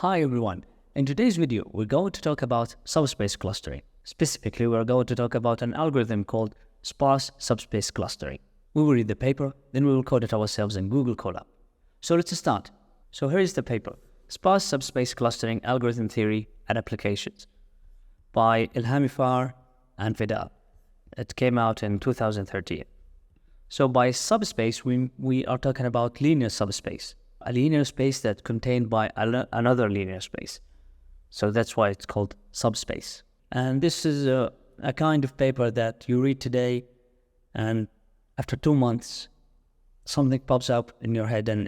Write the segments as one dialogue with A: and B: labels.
A: Hi everyone, in today's video we're going to talk about subspace clustering. Specifically, we're going to talk about an algorithm called Sparse Subspace Clustering. We will read the paper, then we will code it ourselves in Google Colab. So let's start. So here is the paper, Sparse Subspace Clustering Algorithm Theory and Applications by Elhamifar and Vidal. It came out in 2013. So by subspace, we are talking about linear subspace, a linear space that's contained by another linear space. So that's why it's called subspace. And this is a kind of paper that you read today, and after 2 months, something pops up in your head and,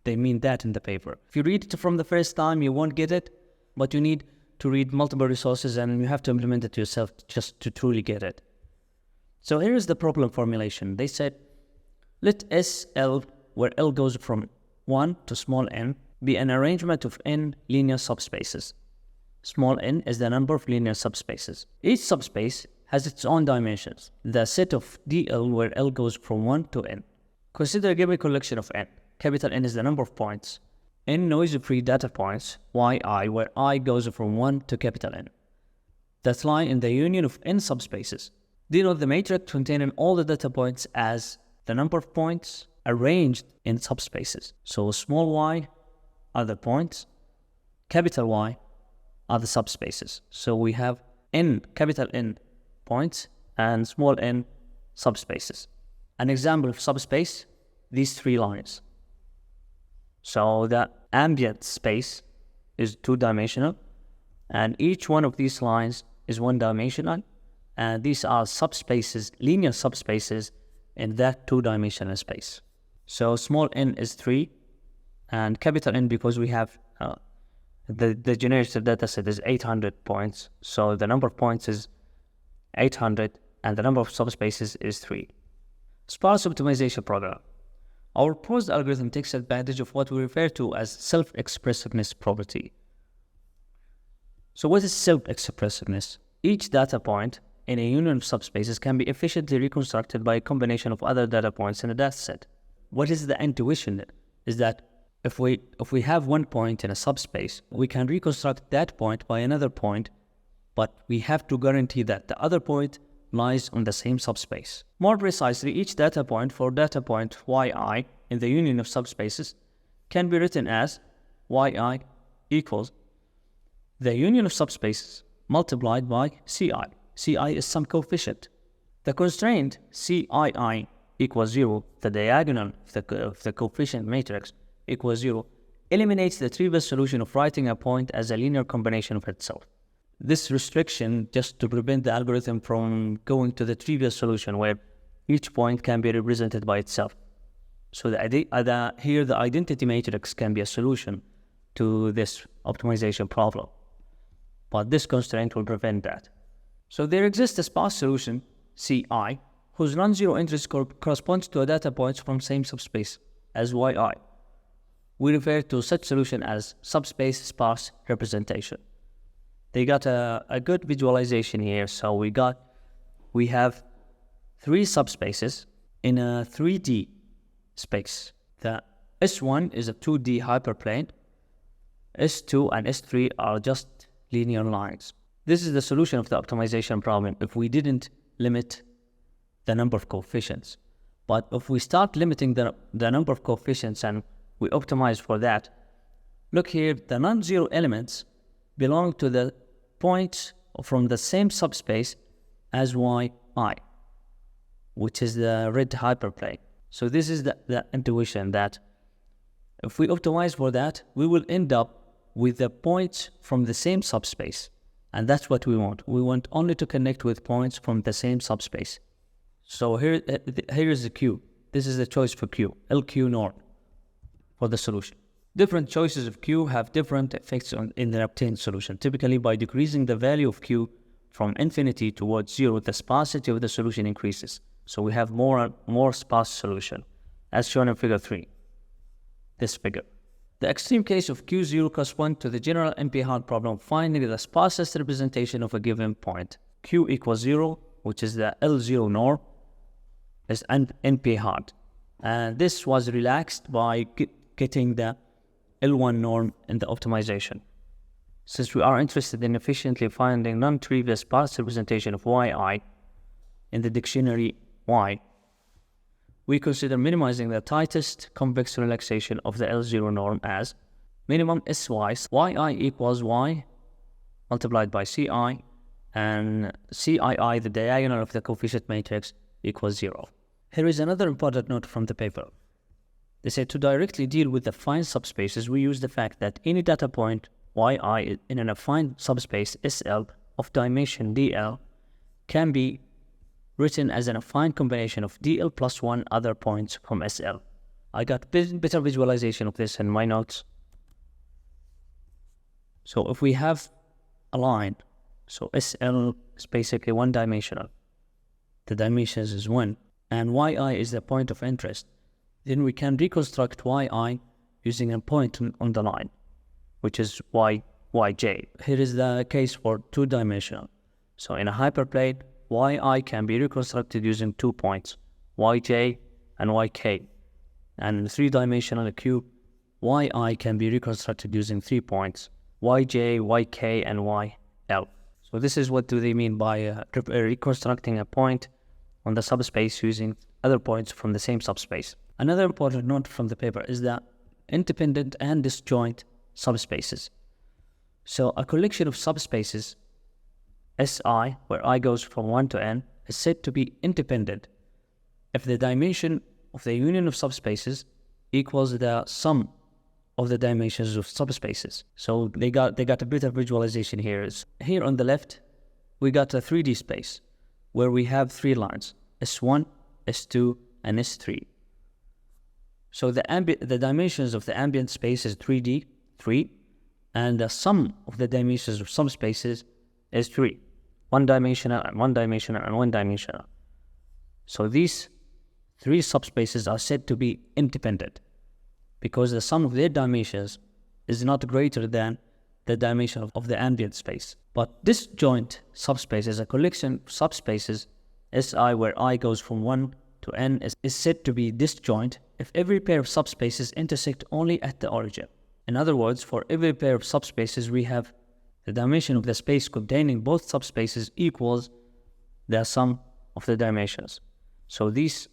A: they mean that in the paper. If you read it from the first time, you won't get it, but you need to read multiple resources and you have to implement it yourself just to truly get it. So here is the problem formulation. They said, let SL, where L goes from 1 to small n, be an arrangement of n linear subspaces. Small n is the number of linear subspaces. Each subspace has its own dimensions. The set of DL, where L goes from 1 to n. Consider a given collection of n. Capital N is the number of points. N noise-free data points, yi, where I goes from 1 to capital N, that lie in the union of n subspaces. Denote the matrix containing all the data points as the number of points arranged in subspaces. So small y are the points, capital Y are the subspaces. So we have n, capital N points and small n subspaces. An example of subspace, these 3 lines. So the ambient space is 2-dimensional, and each one of these lines is 1-dimensional, and these are subspaces, linear subspaces in that 2-dimensional space. So small n is 3, and capital N, because we have the generated dataset is 800 points, so the number of points is 800, and the number of subspaces is 3. Sparse optimization program. Our proposed algorithm takes advantage of what we refer to as self-expressiveness property. So what is self-expressiveness? Each data point in a union of subspaces can be efficiently reconstructed by a combination of other data points in a dataset. What is the intuition? Is that if we have one point in a subspace, we can reconstruct that point by another point, but we have to guarantee that the other point lies on the same subspace. More precisely, each data point for data point yi in the union of subspaces can be written as yi equals the union of subspaces multiplied by ci. Ci is some coefficient. The constraint cii equals 0, the diagonal of the coefficient matrix equals 0, eliminates the trivial solution of writing a point as a linear combination of itself. This restriction just to prevent the algorithm from going to the trivial solution where each point can be represented by itself. So here the identity matrix can be a solution to this optimization problem, but this constraint will prevent that. So there exists a sparse solution, Ci, whose non-zero interest corresponds to a data point from same subspace as yi. We refer to such solution as subspace sparse representation. They got a good visualization here. So we have 3 subspaces in a 3D space. The S1 is a 2D hyperplane. S2 and S3 are just linear lines. This is the solution of the optimization problem if we didn't limit the number of coefficients. But if we start limiting the number of coefficients and we optimize for that, look here, the non-zero elements belong to the points from the same subspace as yi, which is the red hyperplane. So this is the intuition that if we optimize for that, we will end up with the points from the same subspace. And that's what we want. We want only to connect with points from the same subspace. So here is the Q. This is the choice for Q, LQ norm for the solution. Different choices of Q have different effects in the obtained solution. Typically, by decreasing the value of Q from infinity towards 0, the sparsity of the solution increases. So we have more sparse solution, as shown in figure 3, this figure. The extreme case of Q0 corresponds to the general NP-hard problem, finding the sparsest representation of a given point. Q equals 0, which is the L0 norm, is NP-hard. And this was relaxed by getting the L1 norm in the optimization. Since we are interested in efficiently finding non-trivial sparse representation of yi in the dictionary y, we consider minimizing the tightest convex relaxation of the L0 norm as minimum sy yi equals y multiplied by ci, and cii, the diagonal of the coefficient matrix, equals 0. Here is another important note from the paper. They say to directly deal with the affine subspaces, we use the fact that any data point yi in an affine subspace SL of dimension dl can be written as an affine combination of dl plus one other points from SL. I got better visualization of this in my notes. So if we have a line, so SL is basically one-dimensional, the dimensions is 1, and yi is the point of interest, then we can reconstruct yi using a point on the line, which is yj. Here is the case for two-dimensional. So in a hyperplane, yi can be reconstructed using 2 points, yj and yk. And in a three-dimensional cube, yi can be reconstructed using 3 points, yj, yk, and yl. So this is what do they mean by reconstructing a point on the subspace using other points from the same subspace. Another important note from the paper is that independent and disjoint subspaces. So a collection of subspaces Si, where I goes from 1 to n, is said to be independent if the dimension of the union of subspaces equals the sum of the dimensions of subspaces. So they got a bit of visualization here. Here on the left, we got a 3D space where we have 3 lines, S1, S2, and S3. So the dimensions of the ambient space is 3D, 3, and the sum of the dimensions of subspaces is 3, one-dimensional and one-dimensional and one-dimensional. So these 3 subspaces are said to be independent because the sum of their dimensions is not greater than the dimension of the ambient space. But disjoint subspace is a collection of subspaces Si where I goes from 1 to n is said to be disjoint if every pair of subspaces intersect only at the origin. In other words, for every pair of subspaces we have the dimension of the space containing both subspaces equals the sum of the dimensions. So these,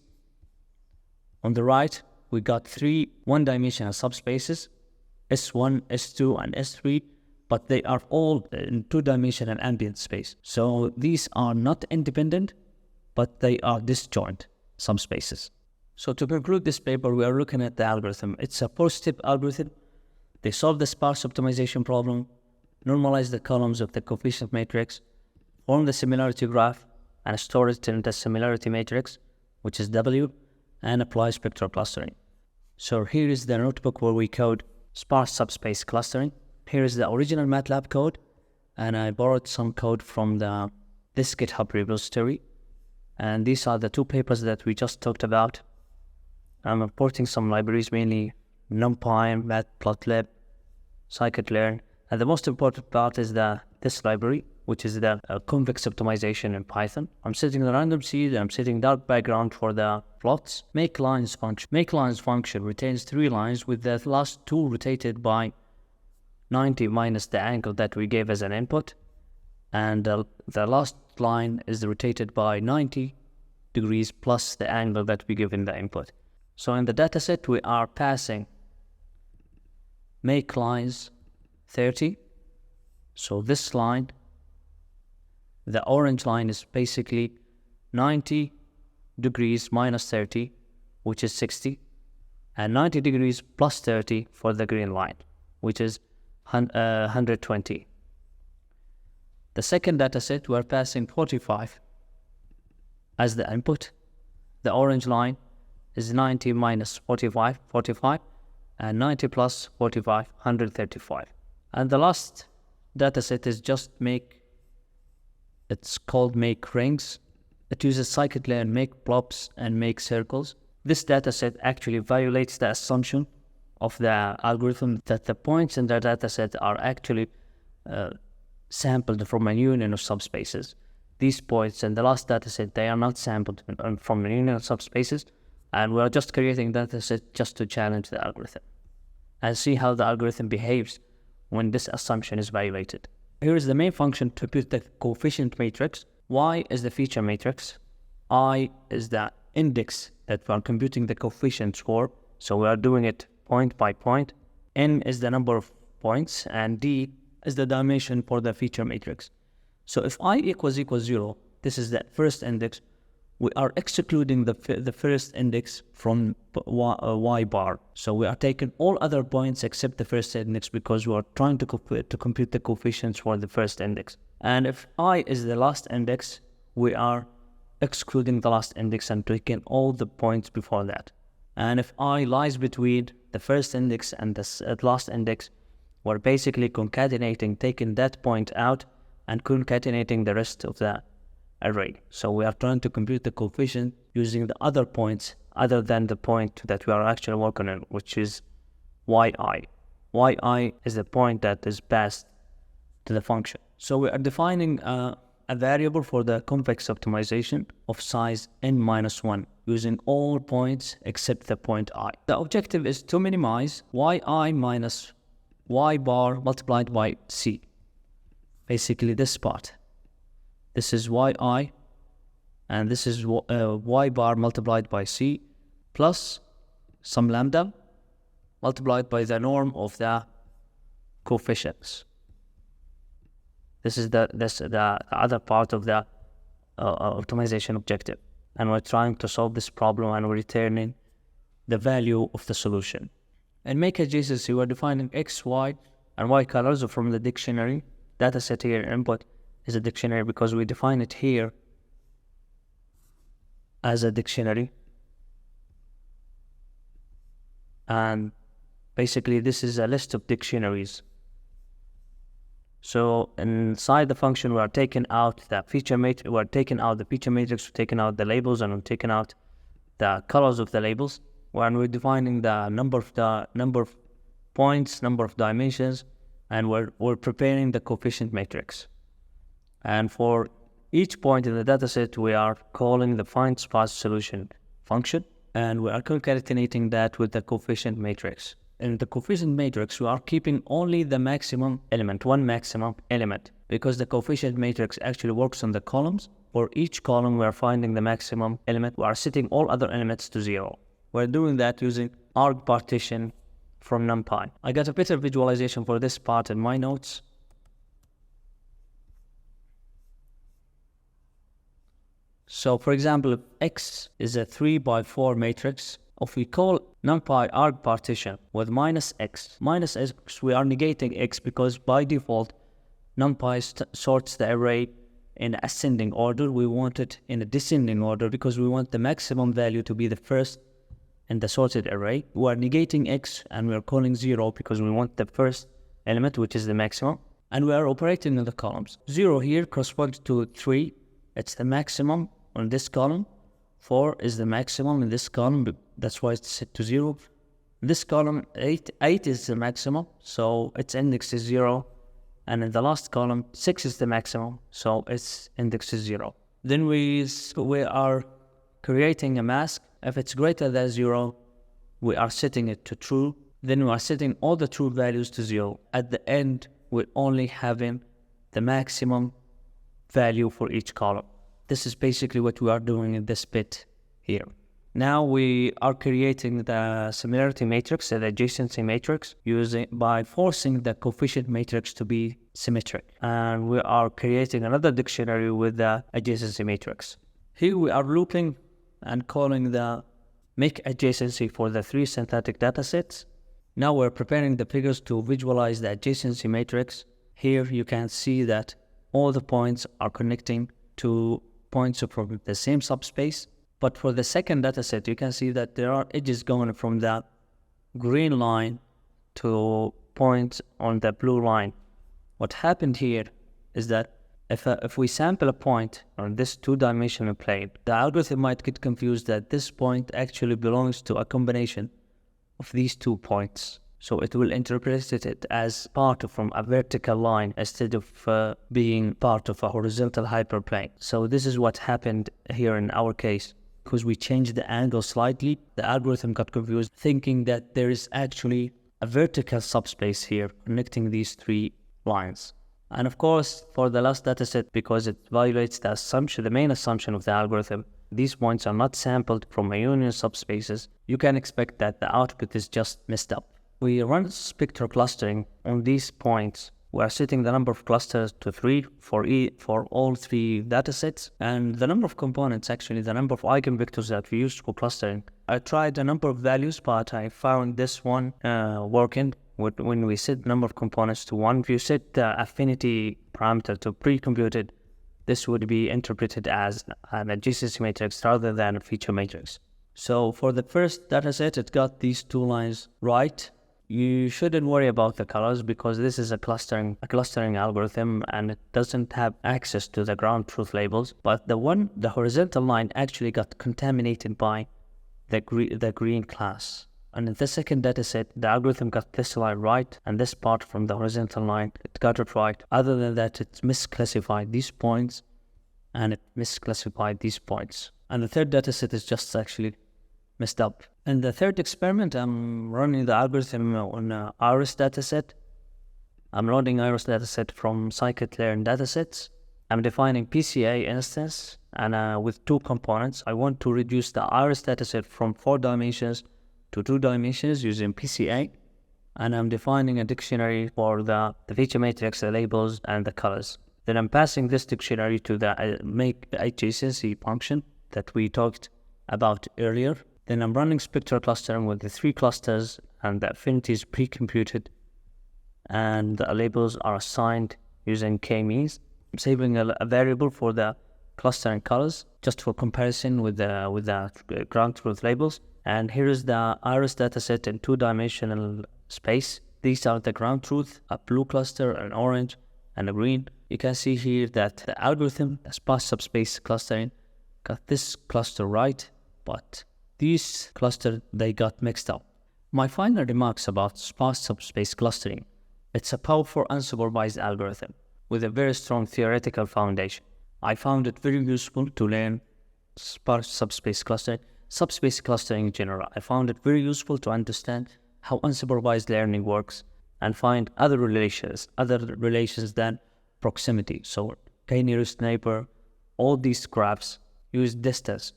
A: on the right, we got 3 one-dimensional subspaces, S1, S2, and S3, but they are all in 2-dimensional ambient space. So these are not independent, but they are disjoint subspaces. So to conclude this paper, we are looking at the algorithm. It's a 4-step algorithm. They solve the sparse optimization problem, normalize the columns of the coefficient matrix, form the similarity graph, and store it in the similarity matrix, which is W, and apply spectral clustering. So here is the notebook where we code sparse subspace clustering. Here is the original MATLAB code, and I borrowed some code from this GitHub repository. And these are the 2 papers that we just talked about. I'm importing some libraries, mainly numpy, matplotlib, scikit-learn, and the most important part is this library, which is the convex optimization in Python. I'm setting the random seed, I'm setting dark background for the plots. Make lines function retains 3 lines with the last 2 rotated by 90 minus the angle that we gave as an input, and the last line is rotated by 90 degrees plus the angle that we give in the input. So in the dataset we are passing make lines 30. So this line, the orange line, is basically 90 degrees minus 30, which is 60, and 90 degrees plus 30 for the green line, which is 120. The second dataset, we're passing 45 as the input. The orange line is 90 minus 45, 45, and 90 plus 45, 135. And the last dataset is just it's called make rings. It uses scikit-learn, make blobs, and make circles. This dataset actually violates the assumption of the algorithm that the points in the dataset are actually sampled from a union of subspaces. These points in the last dataset, they are not sampled from a union of subspaces, and we're just creating dataset just to challenge the algorithm. and see how the algorithm behaves when this assumption is violated. Here is the main function to compute the coefficient matrix. Y is the feature matrix. I is the index that we are computing the coefficients for. So we are doing it point by point. N is the number of points, and D is the dimension for the feature matrix. So if I equals 0, this is the first index, we are excluding the first index from y bar. So we are taking all other points except the first index because we are trying to compute the coefficients for the first index. And if I is the last index, we are excluding the last index and taking all the points before that. And if I lies between the first index and the last index, we're basically concatenating, taking that point out and concatenating the rest of the array. So we are trying to compute the coefficient using the other points other than the point that we are actually working on, which is yi. Yi is the point that is passed to the function. So we are defining a variable for the convex optimization of size n-1 using all points except the point I. The objective is to minimize yi minus y bar multiplied by c. Basically this part. This is yi, and this is y bar multiplied by c plus some lambda multiplied by the norm of the coefficients. This is the other part of the optimization objective. And we're trying to solve this problem and we're returning the value of the solution. In make adjacency, we're defining x, y, and y colors from the dictionary. Dataset here input is a dictionary because we define it here as a dictionary. And basically this is a list of dictionaries. So inside the function we are taking out the feature matrix, we are taking out the feature matrix, we're taking out the labels, and we're taking out the colors of the labels. When we're defining the number of points, number of dimensions, and we're preparing the coefficient matrix. And for each point in the dataset, we are calling the find sparse solution function, and we are concatenating that with the coefficient matrix. In the coefficient matrix, we are keeping only the maximum element, one maximum element, because the coefficient matrix actually works on the columns. For each column, we are finding the maximum element. We are setting all other elements to 0. We're doing that using argpartition from numpy. I got a better visualization for this part in my notes. So for example, if X is a 3 by 4 matrix, if we call numpy argpartition with minus X, we are negating X because by default, numpy sorts the array in ascending order. We want it in a descending order because we want the maximum value to be the first in the sorted array. We are negating X and we are calling 0 because we want the first element, which is the maximum. And we are operating in the columns. 0 here corresponds to 3. It's the maximum on this column. 4 is the maximum in this column. That's why it's set to 0. This column, 8 is the maximum, so its index is 0. And in the last column, 6 is the maximum, so its index is 0. Then we are creating a mask. If it's greater than 0, we are setting it to true. Then we are setting all the true values to 0. At the end, we're only having the maximum value for each column. This is basically what we are doing in this bit here. Now we are creating the similarity matrix, the adjacency matrix, by forcing the coefficient matrix to be symmetric. And we are creating another dictionary with the adjacency matrix. Here we are looping and calling the make adjacency for the 3 synthetic datasets. Now we're preparing the figures to visualize the adjacency matrix. Here you can see that all the points are connecting to points from the same subspace. But for the second dataset, you can see that there are edges going from the green line to points on the blue line. What happened here is that if we sample a point on this 2-dimensional plane, the algorithm might get confused that this point actually belongs to a combination of these 2 points. So it will interpret it as part from a vertical line instead of being part of a horizontal hyperplane. So this is what happened here in our case. Because we changed the angle slightly, the algorithm got confused, thinking that there is actually a vertical subspace here connecting these three lines. And of course, for the last dataset, because it violates the assumption, the main assumption of the algorithm, these points are not sampled from a union of subspaces, you can expect that the output is just messed up. We run spectral clustering on these points. We are setting the number of clusters to 3 for all three datasets, and the number of components, actually the number of eigenvectors that we used for clustering. I tried a number of values, but I found this one working. When we set the number of components to 1, if you set the affinity parameter to pre-computed, this would be interpreted as an adjacency matrix rather than a feature matrix. So for the first dataset, it got these two lines right. You shouldn't worry about the colors because this is a clustering algorithm and it doesn't have access to the ground truth labels. But the horizontal line actually got contaminated by the green class. And in the second dataset, the algorithm got this line right, and this part from the horizontal line, it got it right. Other than that, it misclassified these points, and it misclassified these points. And the third dataset is just actually messed up. In the third experiment, I'm running the algorithm on Iris dataset. I'm loading Iris dataset from scikit-learn datasets. I'm defining PCA instance, and with 2 components. I want to reduce the Iris dataset from 4 dimensions to 2 dimensions using PCA, and I'm defining a dictionary for the feature matrix, the labels, and the colors. Then I'm passing this dictionary to the make adjacency function that we talked about earlier. Then I'm running spectral clustering with the 3 clusters, and the affinity is pre-computed, and the labels are assigned using k-means. I'm saving a variable for the clustering colors just for comparison with the ground truth labels. And here is the Iris dataset in 2-dimensional space. These are the ground truth, a blue cluster, an orange, and a green. You can see here that the algorithm, the Sparse Subspace Clustering, got this cluster right, but these clusters, they got mixed up. My final remarks about Sparse Subspace Clustering. It's a powerful unsupervised algorithm with a very strong theoretical foundation. I found it very useful to learn Sparse Subspace Clustering. Subspace clustering in general. I found it very useful to understand how unsupervised learning works and find other relations than proximity. So k-nearest neighbor, all these graphs use distance,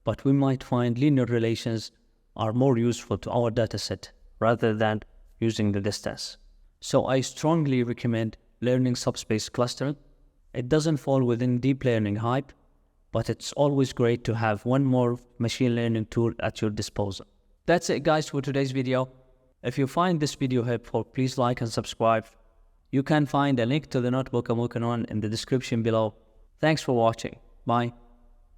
A: but we might find linear relations are more useful to our dataset rather than using the distance. So I strongly recommend learning subspace clustering. It doesn't fall within deep learning hype, but it's always great to have one more machine learning tool at your disposal. That's it guys for today's video. If you find this video helpful, please like and subscribe. You can find a link to the notebook I'm working on in the description below. Thanks for watching. Bye.